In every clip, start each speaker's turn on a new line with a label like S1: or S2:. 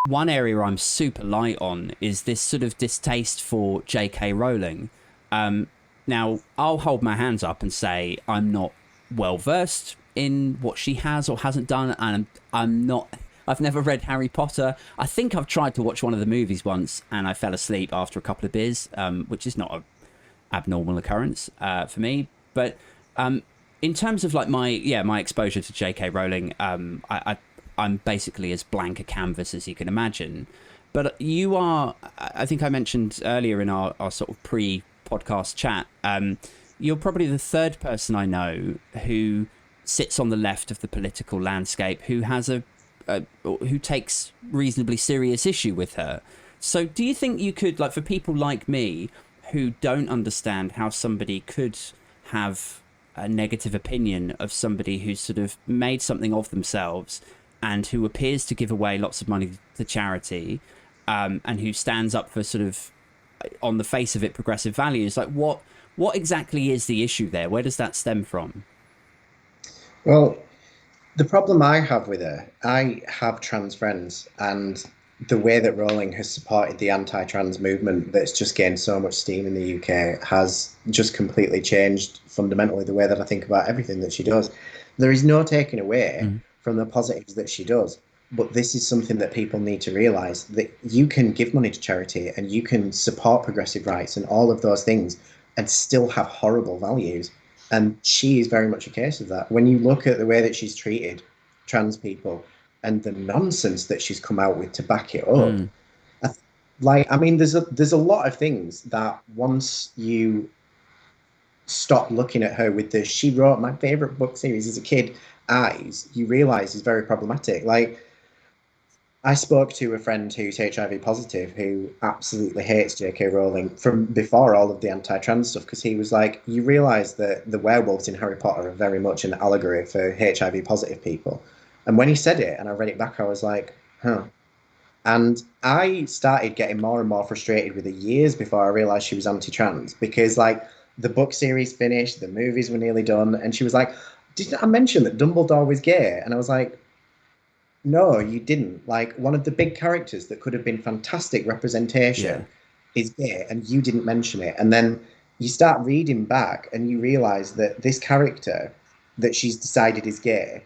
S1: One area I'm super light on is this sort of distaste for J.K. Rowling. Um, Now, I'll hold my hands up and say I'm not well versed in what she has or hasn't done, and I'm not. I've never read Harry Potter. I think I've tried to watch one of the movies once, and I fell asleep after a couple of beers, which is not a abnormal occurrence for me. But in terms of like my exposure to J.K. Rowling, I'm basically as blank a canvas as you can imagine. But you are, I think I mentioned earlier in our sort of pre-podcast chat, you're probably the third person I know who sits on the left of the political landscape who has who takes reasonably serious issue with her. So do you think you could, like, for people like me who don't understand how somebody could have a negative opinion of somebody who's sort of made something of themselves and who appears to give away lots of money to charity, and who stands up for sort of, on the face of it, progressive values, like what exactly is the issue there? Where does that stem from?
S2: Well, the problem I have with her, I have trans friends, and the way that Rowling has supported the anti-trans movement that's just gained so much steam in the UK has just completely changed fundamentally the way that I think about everything that she does. There is no taking away
S1: Mm.
S2: from the positives that she does, but this is something that people need to realise that you can give money to charity and you can support progressive rights and all of those things and still have horrible values. And she is very much a case of that. When you look at the way that she's treated trans people and the nonsense that she's come out with to back it up,
S1: Mm.
S2: I like, I mean, there's a lot of things that once you stop looking at her with the she wrote my favorite book series as a kid eyes, you realize is very problematic. Like, I spoke to a friend who's HIV positive who absolutely hates J.K. Rowling from before all of the anti-trans stuff because he was like, you realise that the werewolves in Harry Potter are very much an allegory for HIV positive people. And when he said it and I read it back, I was like, huh. And I started getting more and more frustrated with her years before I realised she was anti-trans because, like, the book series finished, the movies were nearly done, and she was like, didn't I mention that Dumbledore was gay? And I was like, no, you didn't. Like, one of the big characters that could have been fantastic
S1: Yeah.
S2: representation is gay, and you didn't mention it. And then you start reading back, and you realize that this character that she's decided is gay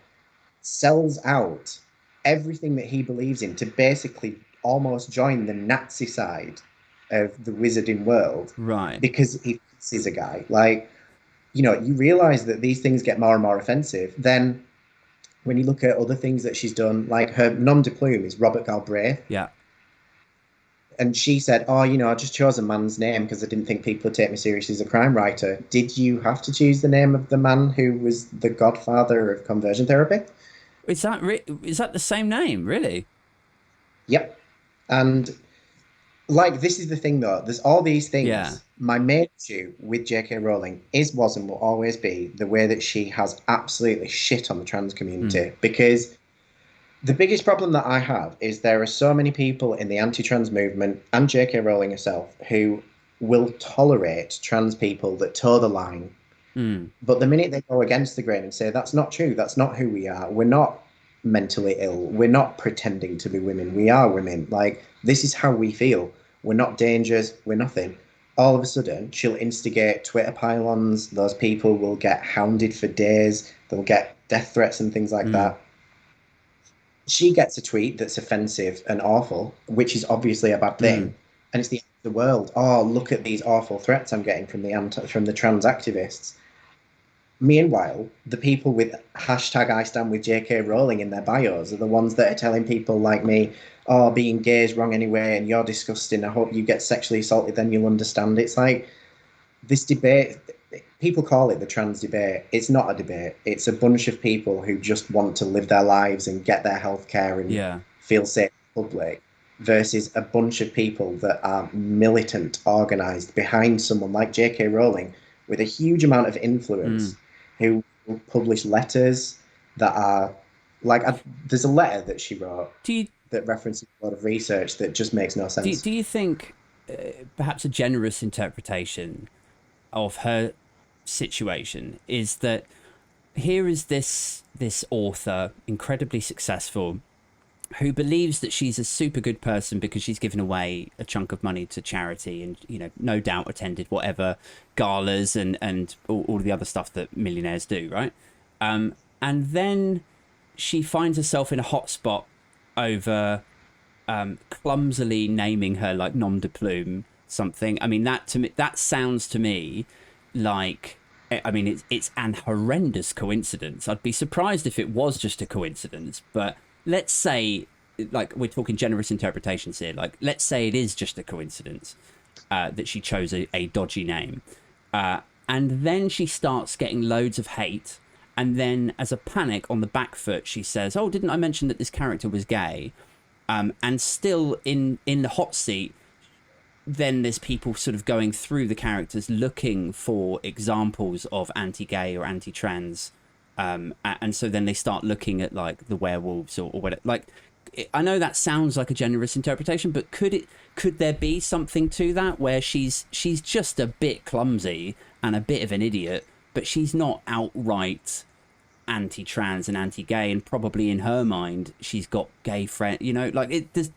S2: sells out everything that he believes in to basically almost join the Nazi side of the wizarding world
S1: Right.
S2: because he is a guy. Like, you realize that these things get more and more offensive. Then when you look at other things that she's done, like her nom de plume is Robert Galbraith.
S1: Yeah.
S2: And she said, oh, I just chose a man's name because I didn't think people would take me seriously as a crime writer. Did you have to choose the name of the man who was the godfather of conversion therapy?
S1: Is that the same name? Really?
S2: Yep. And like, this is the thing though, there's all these
S1: Yeah.
S2: things. My main issue with J.K. Rowling was and will always be the way that she has absolutely shit on the trans
S1: Mm.
S2: community because the biggest problem that I have is there are so many people in the anti-trans movement and J.K. Rowling herself who will tolerate trans people that toe the line.
S1: Mm.
S2: But the minute they go against the grain and say, that's not true, that's not who we are, we're not mentally ill, we're not pretending to be women, we are women, like, this is how we feel, we're not dangerous, we're nothing. All of a sudden, she'll instigate Twitter pylons, those people will get hounded for days, they'll get death threats and things like
S1: Mm.
S2: that. She gets a tweet that's offensive and awful, which is obviously a bad
S1: Mm.
S2: thing, and it's the end of the world. Oh, look at these awful threats I'm getting from the trans activists. Meanwhile, the people with hashtag I stand with JK Rowling in their bios are the ones that are telling people like me, oh, being gay is wrong anyway, and you're disgusting. I hope you get sexually assaulted, then you'll understand. It's like this debate, people call it the trans debate. It's not a debate. It's a bunch of people who just want to live their lives and get their healthcare and
S1: Yeah.
S2: feel safe in public versus a bunch of people that are militant, organized behind someone like J.K. Rowling with a huge amount of
S1: Mm.
S2: influence who will publish letters that are like, there's a letter that she wrote
S1: Do you
S2: that references a lot of research that just makes no
S1: do
S2: sense.
S1: do you think perhaps a generous interpretation of her situation is that here is this author, incredibly successful, who believes that she's a super good person because she's given away a chunk of money to charity and, you know, no doubt attended whatever galas and all the other stuff that millionaires do, right? And then she finds herself in a hot spot over clumsily naming her like nom de plume something. I mean, that sounds to me like, I mean, it's an horrendous coincidence. I'd be surprised if it was just a coincidence, but let's say, like, we're talking generous interpretations here. Like, let's say it is just a coincidence that she chose a dodgy name. And then she starts getting loads of hate. And then as a panic on the back foot, she says, oh, didn't I mention that this character was gay? And still in the hot seat, then there's people sort of going through the characters looking for examples of anti-gay or anti-trans. And so then they start looking at like the werewolves or whatever. Like, I know that sounds like a generous interpretation, but could there be something to that where she's just a bit clumsy and a bit of an idiot, but she's not outright anti-trans and anti-gay, and probably in her mind she's got gay friends. You know, like, it does.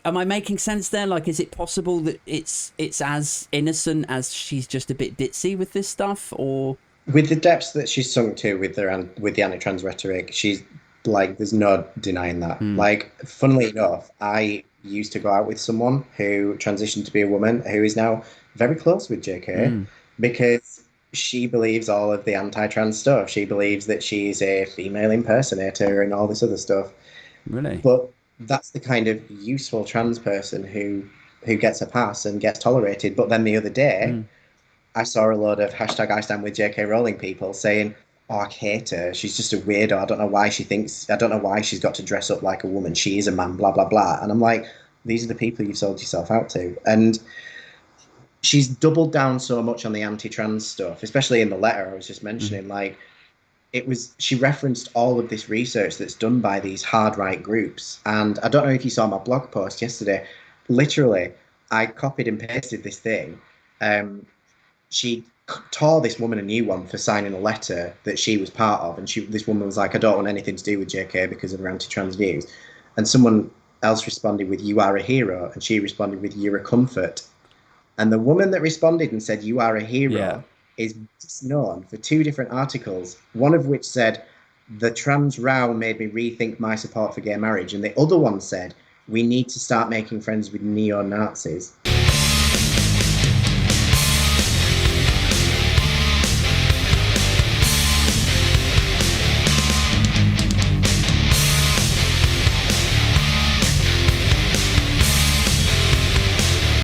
S1: Am I making sense there? Like, is it possible that it's as innocent as she's just a bit ditzy with this stuff, or?
S2: With the depths that she's sunk to with the anti-trans rhetoric, she's like, there's no denying that. Like, funnily enough, I used to go out with someone who transitioned to be a woman who is now very close with JK because she believes all of the anti-trans stuff. She believes that she's a female impersonator and all this other stuff.
S1: Really?
S2: But that's the kind of useful trans person who gets a pass and gets tolerated. But then the other day, I saw a load of hashtag I stand with JK Rowling people saying, oh, I hate her. She's just a weirdo. I don't know why she's got to dress up like a woman. She is a man, blah, blah, blah. And I'm like, these are the people you've sold yourself out to. And she's doubled down so much on the anti-trans stuff, especially in the letter I was just mentioning. Like, she referenced all of this research that's done by these hard right groups. And I don't know if you saw my blog post yesterday. Literally, I copied and pasted this thing. She tore this woman a new one for signing a letter that she was part of, and this woman was like, I don't want anything to do with JK because of her anti-trans views. And someone else responded with, you are a hero, and she responded with, you're a comfort. And the woman that responded and said, you are a hero, is known for two different articles, one of which said, the trans row made me rethink my support for gay marriage, and the other one said, we need to start making friends with neo-Nazis.